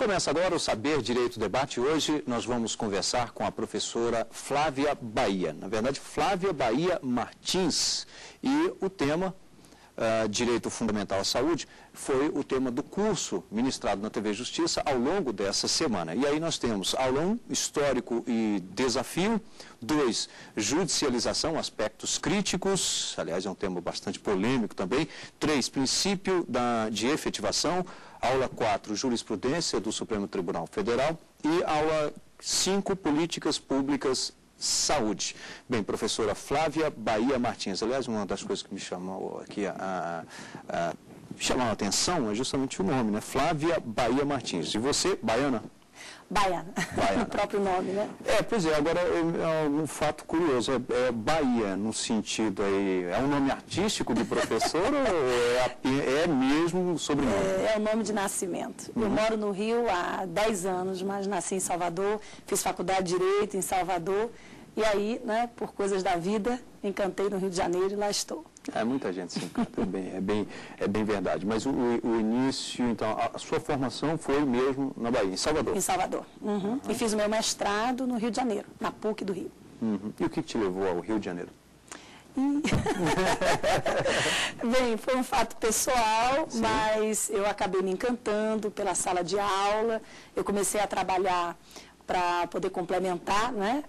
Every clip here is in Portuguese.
Começa agora o Saber Direito Debate. Hoje nós vamos conversar com a professora Flávia Bahia. Na verdade, Flávia Bahia Martins. E o tema, Direito Fundamental à Saúde, foi o tema do curso ministrado na TV Justiça ao longo dessa semana. E aí nós temos aula 1, Histórico e Desafio, 2, Judicialização, Aspectos Críticos, aliás é um tema bastante polêmico também, 3, Princípio de Efetivação, aula 4, Jurisprudência do Supremo Tribunal Federal e aula 5, Políticas Públicas Saúde. Bem, professora Flávia Bahia Martins, aliás, uma das coisas que me chamou aqui chamou a atenção é justamente o nome, né? Flávia Bahia Martins. E você, baiana? Baiana, o próprio nome, né? Pois é, agora é um fato curioso, é Bahia no sentido aí, é um nome artístico de professora ou é mesmo sobrenome? É o nome de nascimento. Eu moro no Rio há 10 anos, mas nasci em Salvador, fiz faculdade de Direito em Salvador, e aí, né, por coisas da vida, encantei no Rio de Janeiro e lá estou. Muita gente se encanta, é bem verdade. Mas o início, então, a sua formação foi mesmo na Bahia, em Salvador? Em Salvador. E fiz o meu mestrado no Rio de Janeiro, na PUC do Rio. E o que te levou ao Rio de Janeiro? Bem, foi um fato pessoal, sim, mas eu acabei me encantando pela sala de aula. Eu comecei a trabalhar para poder complementar, né,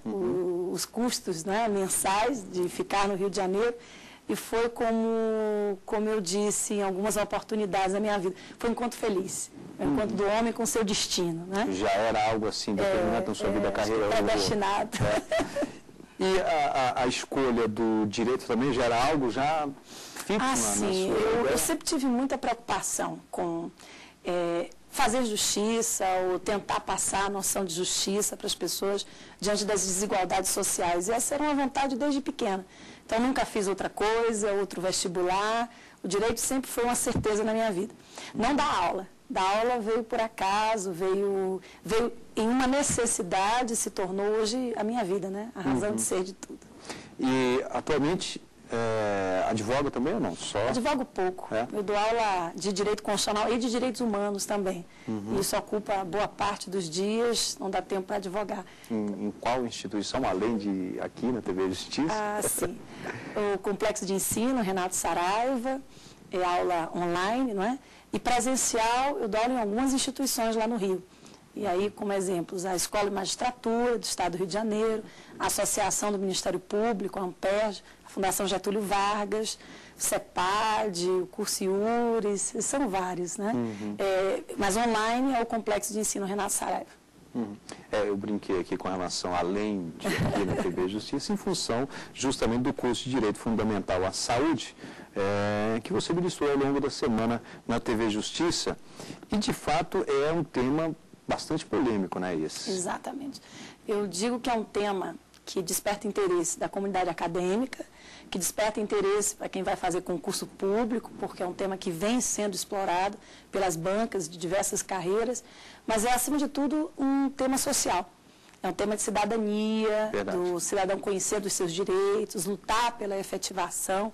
os custos, né, mensais de ficar no Rio de Janeiro. E foi como eu disse em algumas oportunidades da minha vida, foi um encontro feliz, um encontro do homem com seu destino, né? Já era algo assim determinado na sua vida, carreira? Predestinado. E a escolha do direito também já era algo já fixo na sim, sua... eu sempre tive muita preocupação com fazer justiça ou tentar passar a noção de justiça para as pessoas diante das desigualdades sociais. E essa era uma vontade desde pequena. Então, nunca fiz outra coisa, outro vestibular. O direito sempre foi uma certeza na minha vida. Não da aula. Da aula veio por acaso, veio em uma necessidade, se tornou hoje a minha vida, né? A razão de ser de tudo. E, atualmente, advoga também ou não? Advogo pouco. Eu dou aula de direito constitucional e de direitos humanos também. Isso ocupa boa parte dos dias, não dá tempo para advogar. Em qual instituição, além de aqui na TV Justiça? Sim. O Complexo de Ensino, Renato Saraiva, é aula online, não é? E presencial, eu dou aula em algumas instituições lá no Rio. E aí, como exemplos, a Escola de Magistratura do Estado do Rio de Janeiro, a Associação do Ministério Público, a AMPERJ, a Fundação Getúlio Vargas, o CEPAD, o Curso Iures, são vários, né? Mas online é o Complexo de Ensino Renato Saraiva. Eu brinquei aqui com relação, além de aqui na TV Justiça, em função justamente do curso de Direito Fundamental à Saúde, que você ministrou ao longo da semana na TV Justiça, e de fato é um tema bastante polêmico, né, esse? Exatamente. Eu digo que é um tema que desperta interesse da comunidade acadêmica, que desperta interesse para quem vai fazer concurso público, porque é um tema que vem sendo explorado pelas bancas de diversas carreiras, mas é, acima de tudo, um tema social. É um tema de cidadania, do cidadão conhecer dos seus direitos, lutar pela efetivação.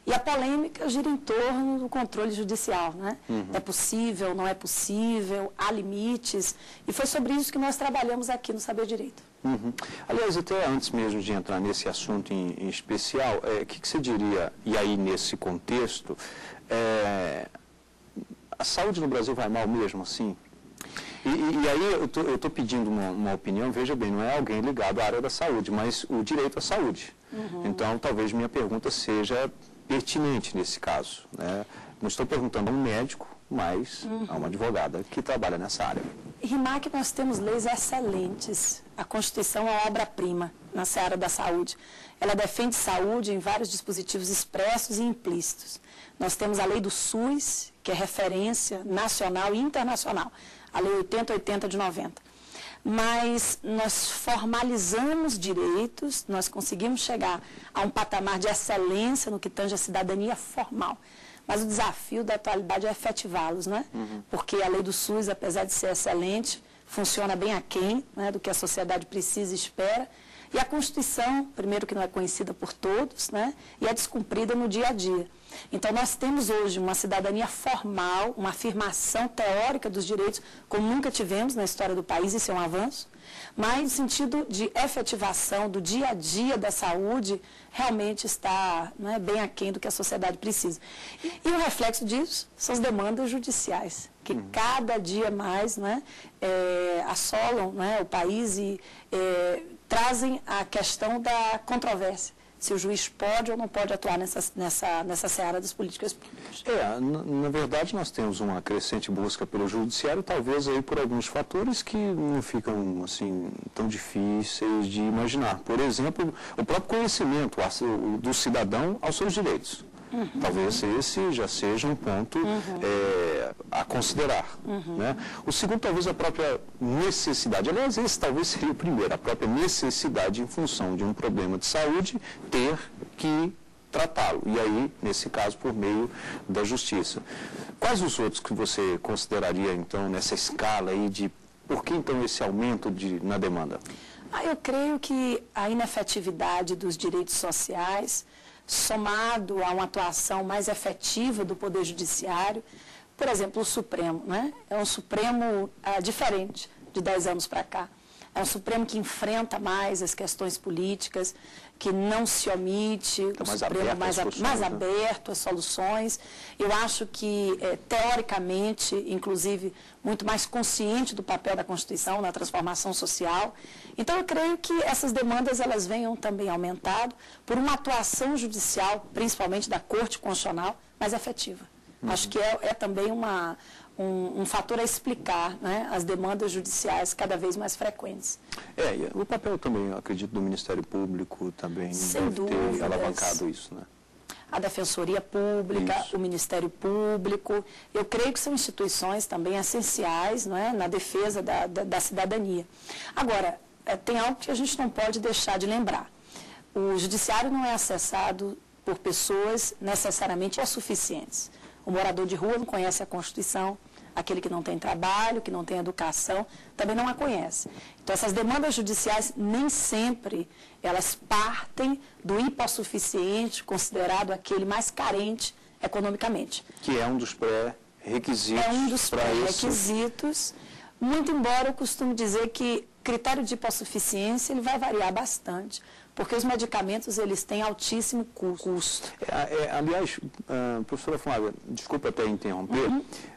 E a polêmica gira em torno do controle judicial, né? É possível, não é possível, há limites. E foi sobre isso que nós trabalhamos aqui no Saber Direito. Aliás, até antes mesmo de entrar nesse assunto em especial, o que você diria, e aí nesse contexto, a saúde no Brasil vai mal mesmo assim? E aí eu estou pedindo uma opinião, veja bem, não é alguém ligado à área da saúde, mas o direito à saúde. Então, talvez minha pergunta seja pertinente nesse caso, né? Não estou perguntando a um médico, mas a uma advogada que trabalha nessa área. RIMAC, nós temos leis excelentes. A Constituição é uma obra-prima na seara da saúde. Ela defende saúde em vários dispositivos expressos e implícitos. Nós temos a lei do SUS, que é referência nacional e internacional, a lei 8080 de 90. Mas nós formalizamos direitos, nós conseguimos chegar a um patamar de excelência no que tange a cidadania formal. Mas o desafio da atualidade é efetivá-los, né? Porque a lei do SUS, apesar de ser excelente, funciona bem aquém, né, do que a sociedade precisa e espera. E a Constituição, primeiro que não é conhecida por todos, né, e é descumprida no dia a dia. Então, nós temos hoje uma cidadania formal, uma afirmação teórica dos direitos, como nunca tivemos na história do país, isso é um avanço, mas no sentido de efetivação do dia a dia da saúde, realmente está, né, bem aquém do que a sociedade precisa. E o reflexo disso são as demandas judiciais, que cada dia mais, né, assolam, né, o país e trazem a questão da controvérsia, se o juiz pode ou não pode atuar nessa seara das políticas públicas. Na verdade, nós temos uma crescente busca pelo judiciário, talvez aí por alguns fatores que não ficam assim tão difíceis de imaginar. Por exemplo, o próprio conhecimento do cidadão aos seus direitos. Talvez esse já seja um ponto a considerar. Né? O segundo, talvez a própria necessidade. Aliás, esse talvez seria o primeiro, a própria necessidade em função de um problema de saúde ter que tratá-lo. E aí, nesse caso, por meio da justiça. Quais os outros que você consideraria, então, nessa escala aí de por que, então, esse aumento na demanda? Eu creio que a inefetividade dos direitos sociais, somado a uma atuação mais efetiva do Poder Judiciário, por exemplo, o Supremo, né? É um Supremo diferente de 10 anos para cá. É um Supremo que enfrenta mais as questões políticas, que não se omite, um Supremo mais aberto às soluções. Eu acho que, teoricamente, inclusive, muito mais consciente do papel da Constituição na transformação social. Então, eu creio que essas demandas elas venham também aumentado por uma atuação judicial, principalmente da Corte Constitucional, mais efetiva. Acho que é também um fator a explicar, né, as demandas judiciais cada vez mais frequentes. O papel também, eu acredito, do Ministério Público também deve ter alavancado isso, né? A Defensoria Pública, o Ministério Público, eu creio que são instituições também essenciais, não é, na defesa da cidadania. Agora, tem algo que a gente não pode deixar de lembrar. O judiciário não é acessado por pessoas necessariamente suficientes. O morador de rua não conhece a Constituição, aquele que não tem trabalho, que não tem educação, também não a conhece. Então, essas demandas judiciais, nem sempre, elas partem do hipossuficiente, considerado aquele mais carente economicamente. Que é um dos pré-requisitos. É um dos pré-requisitos, muito embora eu costume dizer que critério de hipossuficiência ele vai variar bastante, porque os medicamentos eles têm altíssimo custo. Aliás, professora Flávia, desculpa até interromper,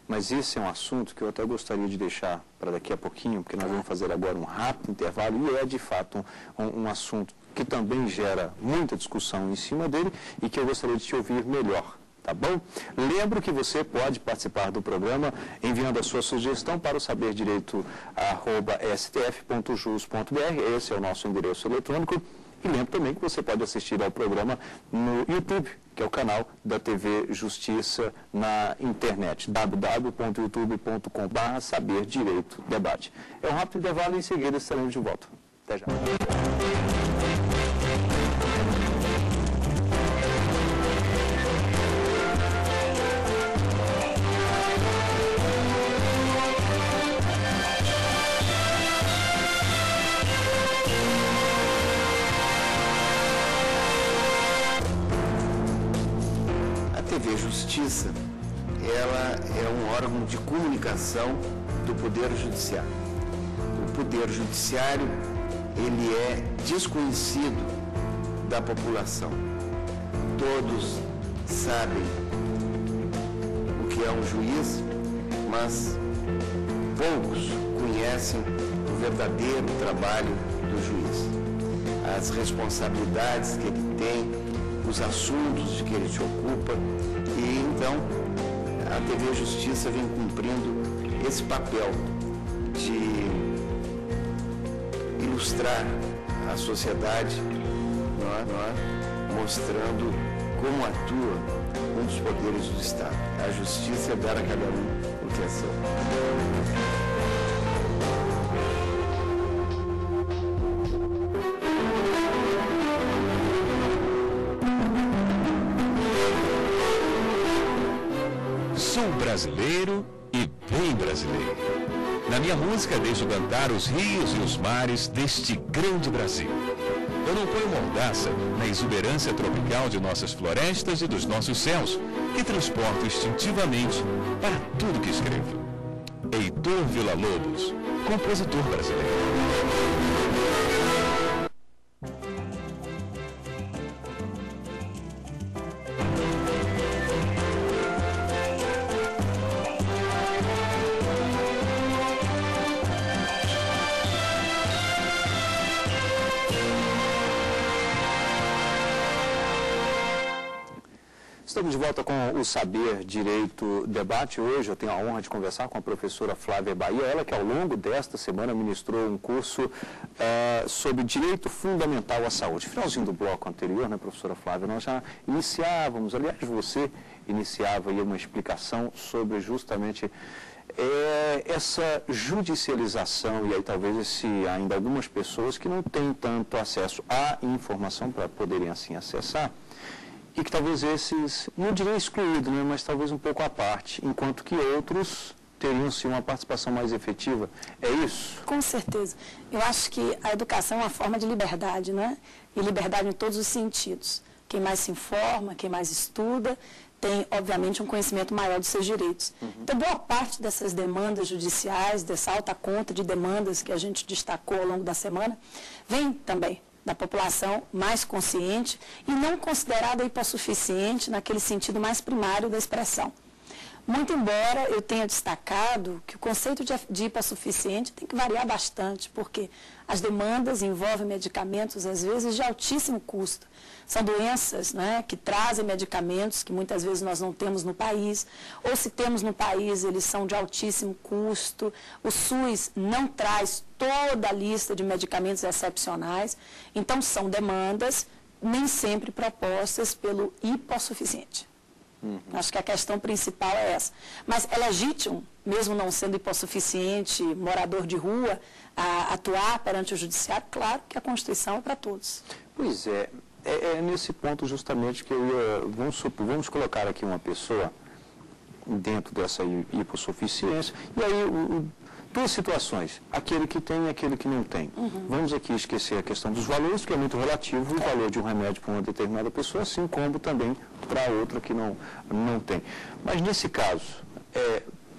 mas esse é um assunto que eu até gostaria de deixar para daqui a pouquinho, porque nós vamos fazer agora um rápido intervalo, e é de fato um assunto que também gera muita discussão em cima dele e que eu gostaria de te ouvir melhor. Tá bom? Lembro que você pode participar do programa enviando a sua sugestão para o saberdireito@stf.jus.br. Esse é o nosso endereço eletrônico. E lembro também que você pode assistir ao programa no YouTube, que é o canal da TV Justiça na internet, www.youtube.com/saberdireito-debate. É um rápido intervalo e em seguida estaremos de volta. Até já. A TV Justiça, ela é um órgão de comunicação do Poder Judiciário. O Poder Judiciário, ele é desconhecido da população. Todos sabem o que é um juiz, mas poucos conhecem o verdadeiro trabalho do juiz. As responsabilidades que ele tem, os assuntos de que ele se ocupa, e então a TV Justiça vem cumprindo esse papel de ilustrar a sociedade, mostrando como atua um dos poderes do Estado. A justiça é dar a cada um o que é seu. Sou brasileiro e bem brasileiro. Na minha música deixo cantar os rios e os mares deste grande Brasil. Eu não ponho mordaça na exuberância tropical de nossas florestas e dos nossos céus, que transporto instintivamente para tudo que escrevo. Heitor Villa-Lobos, compositor brasileiro. Estamos de volta com o Saber Direito Debate. Hoje eu tenho a honra de conversar com a professora Flávia Bahia, ela que ao longo desta semana ministrou um curso sobre Direito Fundamental à Saúde. Finalzinho do bloco anterior, né, professora Flávia, nós já iniciávamos, aliás, você iniciava aí uma explicação sobre justamente essa judicialização, e aí talvez ainda algumas pessoas que não têm tanto acesso à informação para poderem assim acessar, e que talvez esses, não diria excluídos, né, mas talvez um pouco à parte, enquanto que outros teriam sim uma participação mais efetiva. É isso? Com certeza. Eu acho que a educação é uma forma de liberdade, né? E liberdade em todos os sentidos. Quem mais se informa, quem mais estuda, tem, obviamente, um conhecimento maior dos seus direitos. Então, boa parte dessas demandas judiciais, dessa alta conta de demandas que a gente destacou ao longo da semana, vem também da população mais consciente e não considerada hipossuficiente naquele sentido mais primário da expressão. Muito embora eu tenha destacado que o conceito de hipossuficiente tem que variar bastante, porque as demandas envolvem medicamentos, às vezes, de altíssimo custo. São doenças, né, que trazem medicamentos que muitas vezes nós não temos no país, ou se temos no país, eles são de altíssimo custo. O SUS não traz toda a lista de medicamentos excepcionais, então são demandas nem sempre propostas pelo hipossuficiente. Acho que a questão principal é essa. Mas é legítimo, mesmo não sendo hipossuficiente, morador de rua, a atuar perante o judiciário? Claro que a Constituição é para todos. Pois é. É nesse ponto justamente que eu ia... Vamos colocar aqui uma pessoa dentro dessa hipossuficiência, e aí duas situações, aquele que tem e aquele que não tem. Vamos aqui esquecer a questão dos valores, que é muito relativo, o valor de um remédio para uma determinada pessoa, assim como também para outra que não tem. Mas nesse caso,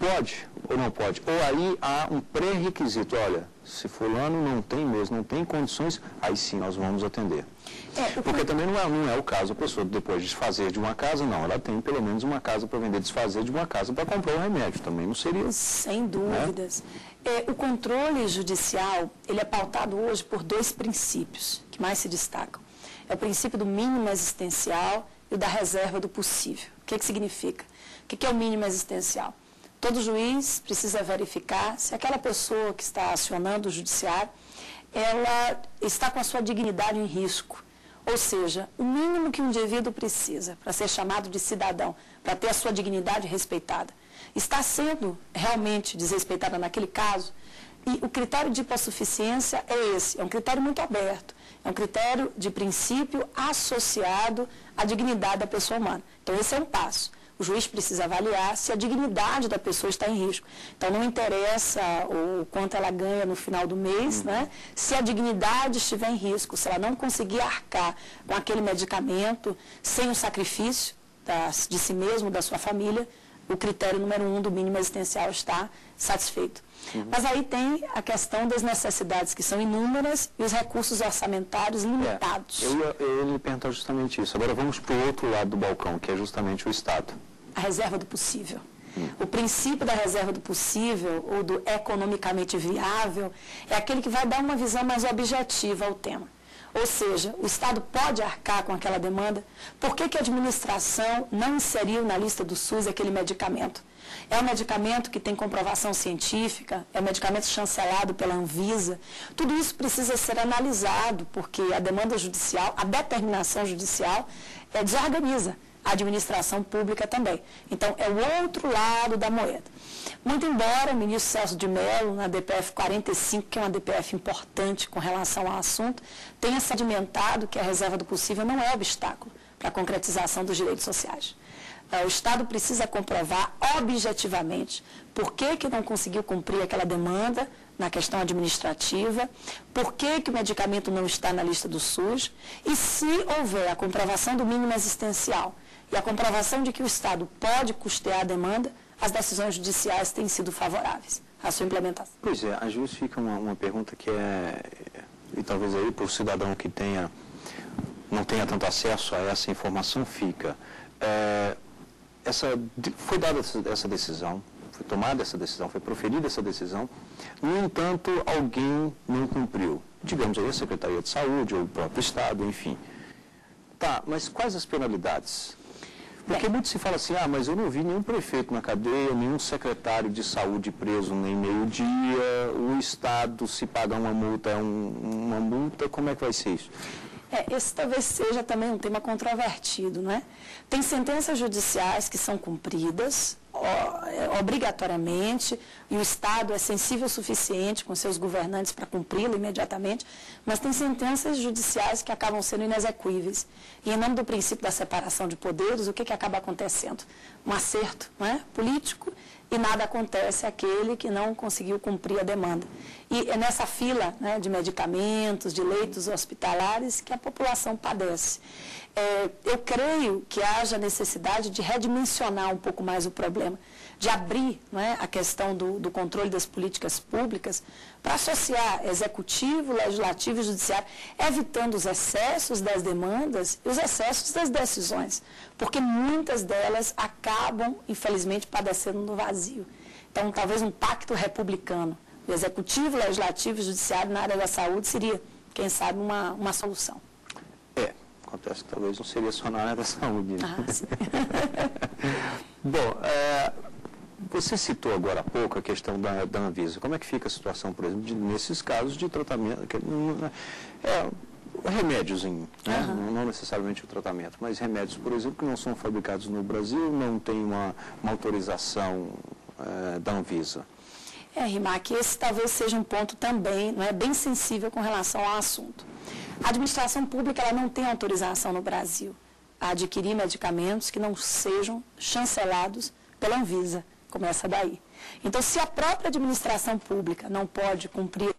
pode ou não pode? Ou aí há um pré-requisito, olha, se fulano não tem mesmo, não tem condições, aí sim nós vamos atender. Porque também não é o caso, a pessoa depois de desfazer de uma casa, não, ela tem pelo menos uma casa para vender, desfazer de uma casa para comprar um remédio, também não seria... Sem dúvidas. Né? O controle judicial, ele é pautado hoje por dois princípios que mais se destacam. É o princípio do mínimo existencial e o da reserva do possível. O que significa? O que é o mínimo existencial? Todo juiz precisa verificar se aquela pessoa que está acionando o judiciário, ela está com a sua dignidade em risco. Ou seja, o mínimo que um indivíduo precisa para ser chamado de cidadão, para ter a sua dignidade respeitada, está sendo realmente desrespeitada naquele caso. E o critério de hipossuficiência é esse, é um critério muito aberto, é um critério de princípio associado à dignidade da pessoa humana. Então, esse é um passo. O juiz precisa avaliar se a dignidade da pessoa está em risco. Então, não interessa o quanto ela ganha no final do mês, né? Se a dignidade estiver em risco, se ela não conseguir arcar com aquele medicamento sem o sacrifício de si mesmo, da sua família, o critério número 1 do mínimo existencial está satisfeito. Mas aí tem a questão das necessidades, que são inúmeras, e os recursos orçamentários limitados. Eu ia perguntar justamente isso. Agora vamos para o outro lado do balcão, que é justamente o Estado. A reserva do possível. O princípio da reserva do possível, ou do economicamente viável, é aquele que vai dar uma visão mais objetiva ao tema. Ou seja, o Estado pode arcar com aquela demanda. Por que a administração não inseriu na lista do SUS aquele medicamento? É um medicamento que tem comprovação científica, é um medicamento chancelado pela Anvisa. Tudo isso precisa ser analisado, porque a demanda judicial, a determinação judicial, desorganiza a administração pública também. Então, é o outro lado da moeda. Muito embora o ministro Celso de Mello, na DPF 45, que é uma DPF importante com relação ao assunto, tenha sedimentado que a reserva do possível não é obstáculo para a concretização dos direitos sociais. O Estado precisa comprovar objetivamente por que não conseguiu cumprir aquela demanda na questão administrativa, por que o medicamento não está na lista do SUS, e se houver a comprovação do mínimo existencial e a comprovação de que o Estado pode custear a demanda, as decisões judiciais têm sido favoráveis à sua implementação. Pois é, às vezes fica uma pergunta que e talvez aí para o cidadão que não tenha tanto acesso a essa informação, fica. Foi dada essa decisão, foi tomada essa decisão, foi proferida essa decisão, no entanto, alguém não cumpriu. Digamos aí a Secretaria de Saúde ou o próprio Estado, enfim. Tá, mas quais as penalidades? Porque muito se fala assim, mas eu não vi nenhum prefeito na cadeia, nenhum secretário de saúde preso nem meio-dia, o Estado, se pagar uma multa, uma multa, como é que vai ser isso? Esse talvez seja também um tema controvertido, não é? Tem sentenças judiciais que são cumpridas obrigatoriamente, e o Estado é sensível o suficiente com seus governantes para cumpri-lo imediatamente, mas tem sentenças judiciais que acabam sendo inexequíveis. E em nome do princípio da separação de poderes, o que acaba acontecendo? Um acerto, não é? Político, e nada acontece àquele que não conseguiu cumprir a demanda. E é nessa fila, né, de medicamentos, de leitos hospitalares, que a população padece. Eu creio que haja necessidade de redimensionar um pouco mais o problema, de abrir, não é, a questão do controle das políticas públicas para associar executivo, legislativo e judiciário, evitando os excessos das demandas e os excessos das decisões, porque muitas delas acabam, infelizmente, padecendo no vazio. Então, talvez um pacto republicano, o executivo, legislativo e judiciário na área da saúde seria, quem sabe, uma solução. Acontece que talvez não seria só na área da saúde. Sim. Bom, você citou agora há pouco a questão da Anvisa. Como é que fica a situação, por exemplo, nesses casos de tratamento? Remédios, né? Não necessariamente o tratamento, mas remédios, por exemplo, que não são fabricados no Brasil, não tem uma autorização da Anvisa. Rimac, esse talvez seja um ponto também, não é, bem sensível com relação ao assunto. A administração pública ela não tem autorização no Brasil a adquirir medicamentos que não sejam chancelados pela Anvisa, começa daí. Então, se a própria administração pública não pode cumprir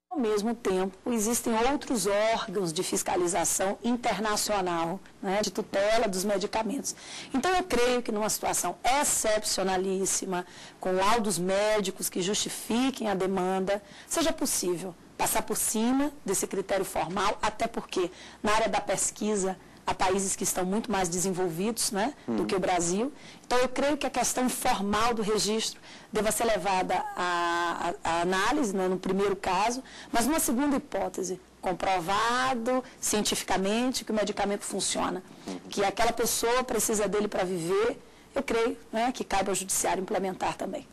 ao mesmo tempo, existem outros órgãos de fiscalização internacional, né, de tutela dos medicamentos. Então, eu creio que numa situação excepcionalíssima, com laudos médicos que justifiquem a demanda, seja possível passar por cima desse critério formal, até porque na área da pesquisa há países que estão muito mais desenvolvidos, né, do que o Brasil. Então, eu creio que a questão formal do registro deva ser levada à análise, né, no primeiro caso, mas numa segunda hipótese, comprovado cientificamente que o medicamento funciona, que aquela pessoa precisa dele para viver, eu creio, né, que cabe ao judiciário implementar também.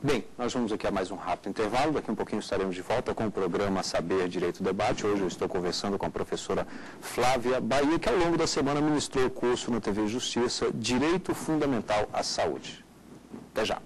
Bem, nós vamos aqui a mais um rápido intervalo. Daqui a um pouquinho estaremos de volta com o programa Saber Direito Debate. Hoje eu estou conversando com a professora Flávia Bahia, que ao longo da semana ministrou o curso na TV Justiça Direito Fundamental à Saúde. Até já.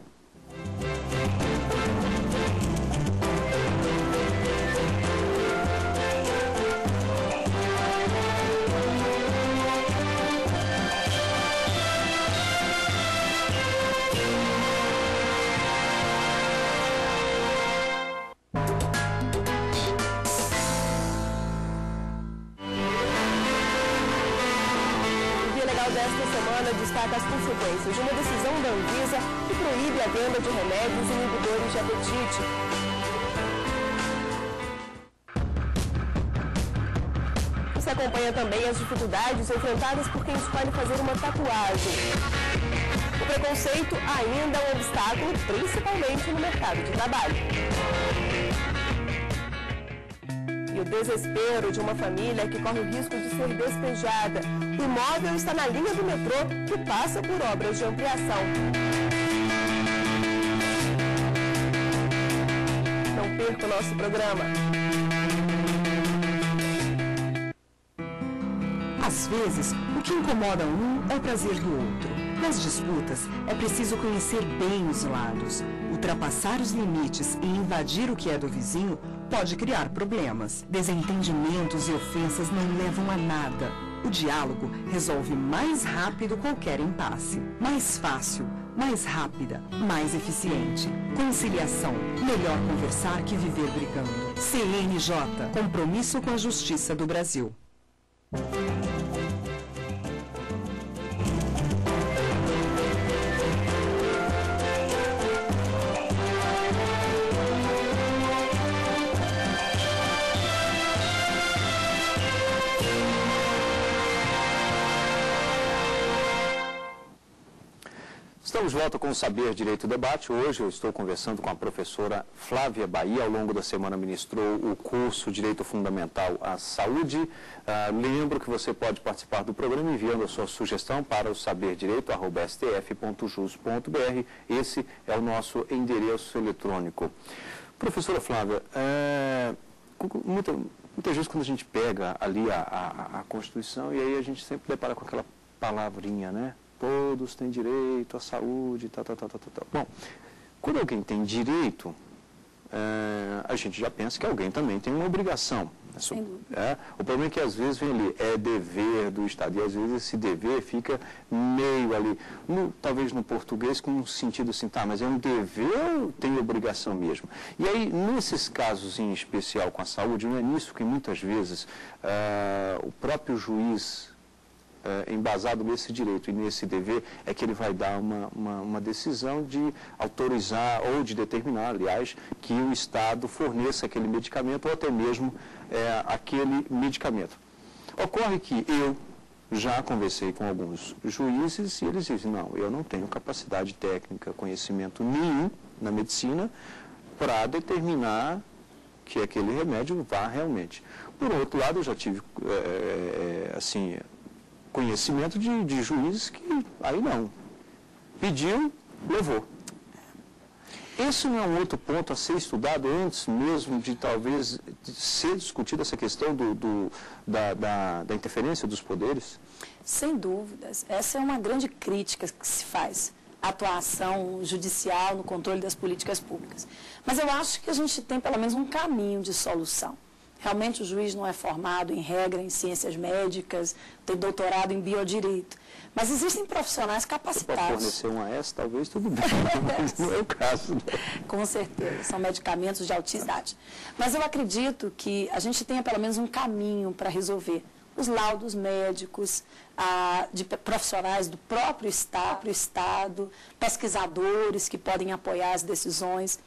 Desta semana destaca as consequências de uma decisão da Anvisa que proíbe a venda de remédios inibidores de apetite. Você acompanha também as dificuldades enfrentadas por quem escolhe fazer uma tatuagem. O preconceito ainda é um obstáculo, principalmente no mercado de trabalho. E o desespero de uma família que corre o risco de ser despejada. O imóvel está na linha do metrô que passa por obras de ampliação. Não perca o nosso programa. Às vezes, o que incomoda um é o prazer do outro. Nas disputas, é preciso conhecer bem os lados. Ultrapassar os limites e invadir o que é do vizinho pode criar problemas. Desentendimentos e ofensas não levam a nada. O diálogo resolve mais rápido qualquer impasse. Mais fácil, mais rápida, mais eficiente. Conciliação. Melhor conversar que viver brigando. CNJ. Compromisso com a Justiça do Brasil. Estamos de volta com o Saber Direito Debate. Hoje eu estou conversando com a professora Flávia Bahia. Ao longo da semana ministrou o curso Direito Fundamental à Saúde. Lembro que você pode participar do programa enviando a sua sugestão para o saberdireito@stf.jus.br. Esse é o nosso endereço eletrônico. Professora Flávia, muitas vezes quando a gente pega ali a Constituição, e aí a gente sempre depara com aquela palavrinha, né? Todos têm direito à saúde, tal. Bom, quando alguém tem direito, a gente já pensa que alguém também tem uma obrigação. Sem dúvida. O problema é que às vezes vem ali, é dever do Estado, e às vezes esse dever fica meio ali, talvez no português com um sentido assim, tá, mas é um dever ou tem obrigação mesmo? E aí, nesses casos em especial com a saúde, não é nisso que muitas vezes o próprio juiz, embasado nesse direito e nesse dever, é que ele vai dar uma decisão de autorizar ou de determinar, aliás, que o Estado forneça aquele medicamento ou até mesmo aquele medicamento. Ocorre que eu já conversei com alguns juízes e eles dizem, não, eu não tenho capacidade técnica, conhecimento nenhum na medicina para determinar que aquele remédio vá realmente. Por outro lado, eu já tive, conhecimento de juízes que aí não. Pediu, levou. Esse não é um outro ponto a ser estudado antes mesmo de talvez ser discutida essa questão da interferência dos poderes? Sem dúvidas. Essa é uma grande crítica que se faz à atuação judicial no controle das políticas públicas. Mas eu acho que a gente tem pelo menos um caminho de solução. Realmente o juiz não é formado em regra em ciências médicas, tem doutorado em biodireito. Mas existem profissionais capacitados. Para fornecer uma S, talvez tudo bem, mas não é o caso. Né? Com certeza, são medicamentos de altíssima idade. Mas eu acredito que a gente tenha pelo menos um caminho para resolver. Os laudos médicos, de profissionais do próprio Estado, pesquisadores que podem apoiar as decisões.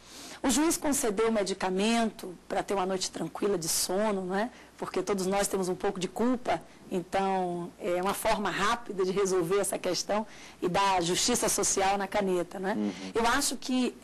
O juiz concedeu o medicamento para ter uma noite tranquila de sono, né? Porque todos nós temos um pouco de culpa, então é uma forma rápida de resolver essa questão e dar justiça social na caneta, né? Eu acho que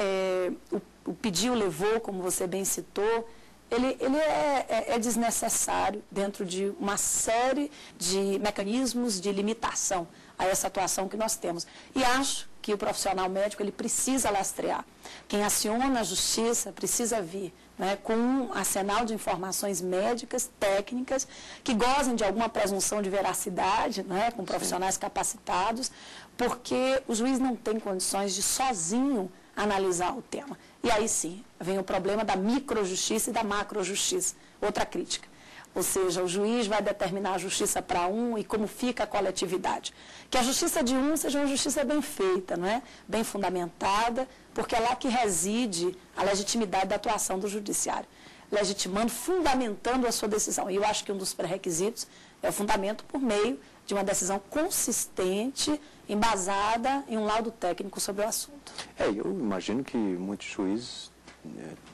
o pediu, levou, como você bem citou, ele é desnecessário dentro de uma série de mecanismos de limitação a essa atuação que nós temos. E acho que o profissional médico ele precisa lastrear. Quem aciona a justiça precisa vir, né, com um arsenal de informações médicas, técnicas, que gozem de alguma presunção de veracidade, né, com profissionais capacitados, porque o juiz não tem condições de sozinho analisar o tema. E aí sim, vem o problema da microjustiça e da macrojustiça. Outra crítica. Ou seja, o juiz vai determinar a justiça para um e como fica a coletividade. Que a justiça de um seja uma justiça bem feita, não é? Bem fundamentada, porque é lá que reside a legitimidade da atuação do judiciário. Legitimando, fundamentando a sua decisão. E eu acho que um dos pré-requisitos é o fundamento por meio de uma decisão consistente, embasada em um laudo técnico sobre o assunto. Eu imagino que muitos juízes,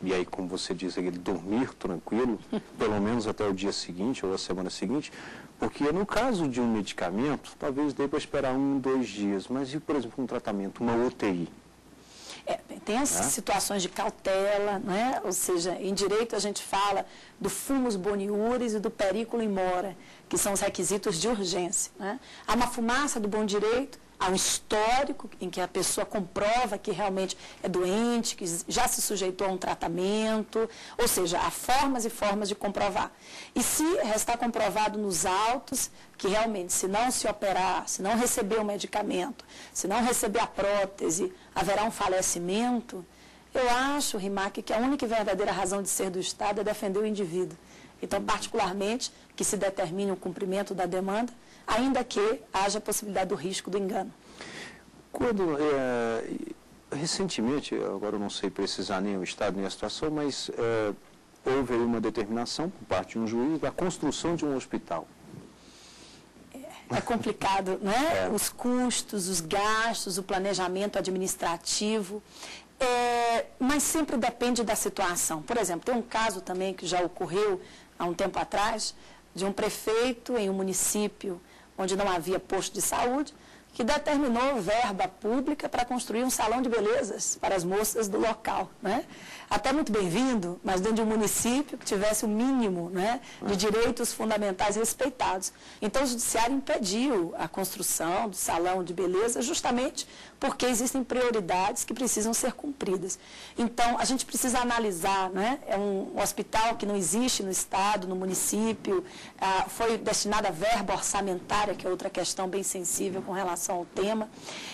e aí, como você diz, ele dormir tranquilo, pelo menos até o dia seguinte ou a semana seguinte, porque no caso de um medicamento, talvez dê para esperar 1, 2 dias, mas e, por exemplo, um tratamento, uma UTI? Tem as situações de cautela, né? Ou seja, em direito a gente fala do fumus boniuris e do periculum in mora, que são os requisitos de urgência. Né? Há uma fumaça do bom direito, há um histórico em que a pessoa comprova que realmente é doente, que já se sujeitou a um tratamento, ou seja, há formas e formas de comprovar. E se restar comprovado nos autos que realmente, se não se operar, se não receber o medicamento, se não receber a prótese, haverá um falecimento, eu acho, Rimac, que a única e verdadeira razão de ser do Estado é defender o indivíduo. Então, particularmente, que se determine o cumprimento da demanda, ainda que haja a possibilidade do risco do engano. Quando, recentemente, agora eu não sei precisar nem o estado nem a situação, mas houve uma determinação por parte de um juiz da construção de um hospital. É complicado, né? Os custos, os gastos, o planejamento administrativo, mas sempre depende da situação. Por exemplo, tem um caso também que já ocorreu há um tempo atrás, de um prefeito em um município onde não havia posto de saúde, que determinou verba pública para construir um salão de belezas para as moças do local, né? Até muito bem-vindo, mas dentro de um município que tivesse o mínimo, né, de direitos fundamentais respeitados. Então, o judiciário impediu a construção do salão de beleza justamente porque existem prioridades que precisam ser cumpridas. Então, a gente precisa analisar, né? É um hospital que não existe no estado, no município, foi destinada verba orçamentária, que é outra questão bem sensível com relação ao tema.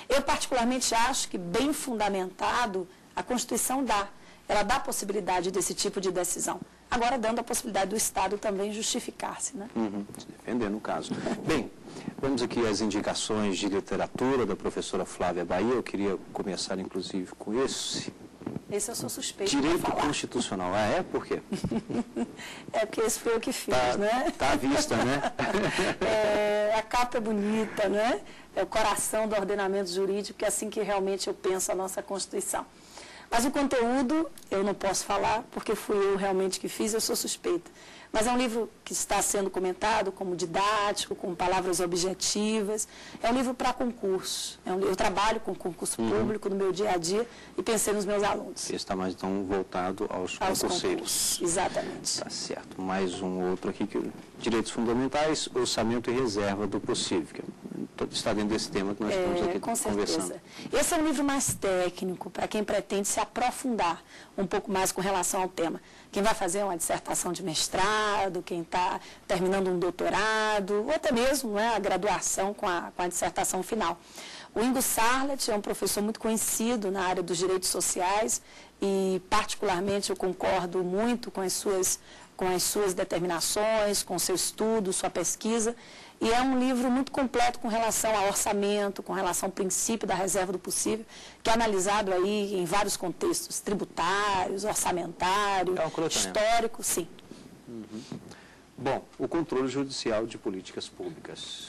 Eu, particularmente, acho que bem fundamentado, a Constituição dá. Ela dá a possibilidade desse tipo de decisão. Agora, dando a possibilidade do Estado também justificar-se, né? Se defender, no caso. Bem, vamos aqui às indicações de literatura da professora Flávia Bahia. Eu queria começar, inclusive, com esse. Esse eu sou suspeito Direito para falar. Constitucional. Ah, é? Por quê? É porque esse foi eu que fiz, né? Tá à vista, né? A capa é bonita, né? É o coração do ordenamento jurídico, que é assim que realmente eu penso a nossa Constituição. Mas o conteúdo eu não posso falar, porque fui eu realmente que fiz, eu sou suspeita. Mas é um livro que está sendo comentado como didático, com palavras objetivas. É um livro para concurso. Eu trabalho com concurso público no meu dia a dia e pensei nos meus alunos. Esse está mais, então, voltado aos concurseiros. Exatamente. Tá certo. Mais um outro aqui, que direitos fundamentais, orçamento e reserva do possível. Está dentro desse tema que nós estamos aqui conversando. Esse é um livro mais técnico, para quem pretende se aprofundar um pouco mais com relação ao tema. Quem vai fazer uma dissertação de mestrado, quem está terminando um doutorado, ou até mesmo, né, a graduação com a dissertação final. O Ingo Sarlet é um professor muito conhecido na área dos direitos sociais e, particularmente, eu concordo muito com as suas determinações, com seu estudo, sua pesquisa. E é um livro muito completo com relação ao orçamento, com relação ao princípio da reserva do possível, que é analisado aí em vários contextos, tributários, orçamentário, histórico, sim. Bom, o controle judicial de políticas públicas.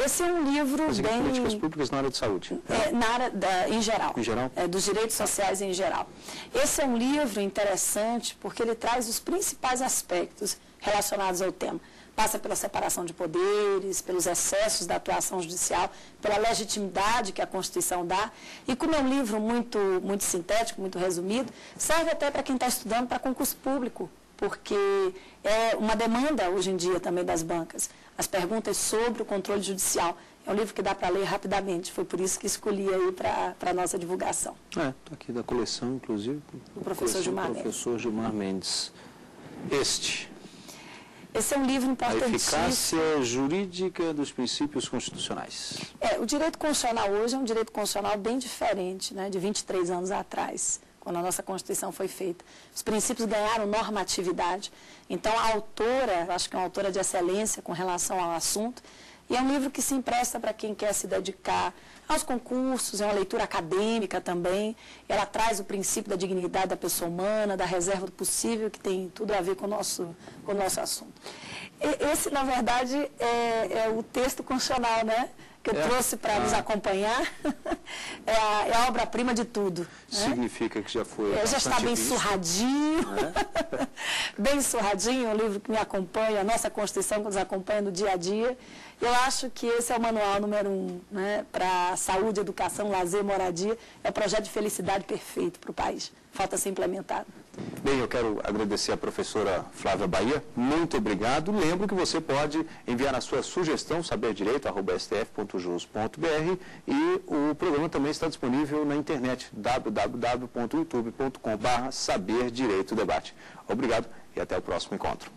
Esse é um livro bem... Políticas públicas na área de saúde. Na área em geral. Em geral? Dos direitos sociais em geral. Esse é um livro interessante porque ele traz os principais aspectos relacionados ao tema. Passa pela separação de poderes, pelos excessos da atuação judicial, pela legitimidade que a Constituição dá. E como é um livro muito sintético, muito resumido, serve até para quem está estudando para concurso público, porque é uma demanda hoje em dia também das bancas. As perguntas sobre o controle judicial. É um livro que dá para ler rapidamente, foi por isso que escolhi aí para a nossa divulgação. Está aqui da coleção, inclusive. Do professor Gilmar Mendes. Professor Gilmar Mendes. Esse é um livro importantíssimo. A eficácia jurídica dos princípios constitucionais. O direito constitucional hoje é um direito constitucional bem diferente, né, de 23 anos atrás, quando a nossa Constituição foi feita. Os princípios ganharam normatividade. Então, a autora, acho que é uma autora de excelência com relação ao assunto, e é um livro que se empresta para quem quer se dedicar aos concursos, é uma leitura acadêmica também. Ela traz o princípio da dignidade da pessoa humana, da reserva do possível, que tem tudo a ver com o nosso assunto. Esse, na verdade, é o texto constitucional, né? Que eu trouxe para nos acompanhar. É a obra-prima de tudo. Significa, né? Que já foi já está bem surradinho. Bem surradinho, um livro que me acompanha, a nossa Constituição que nos acompanha no dia a dia. Eu acho que esse é o manual número 1, né, para saúde, educação, lazer, moradia. É o projeto de felicidade perfeito para o país. falta ser implementado. Bem, eu quero agradecer a professora Flávia Bahia, muito obrigado. Lembro que você pode enviar a sua sugestão, saberdireito@stf.jus.br, e o programa também está disponível na internet, www.youtube.com/saberdireitodebate. Obrigado e até o próximo encontro.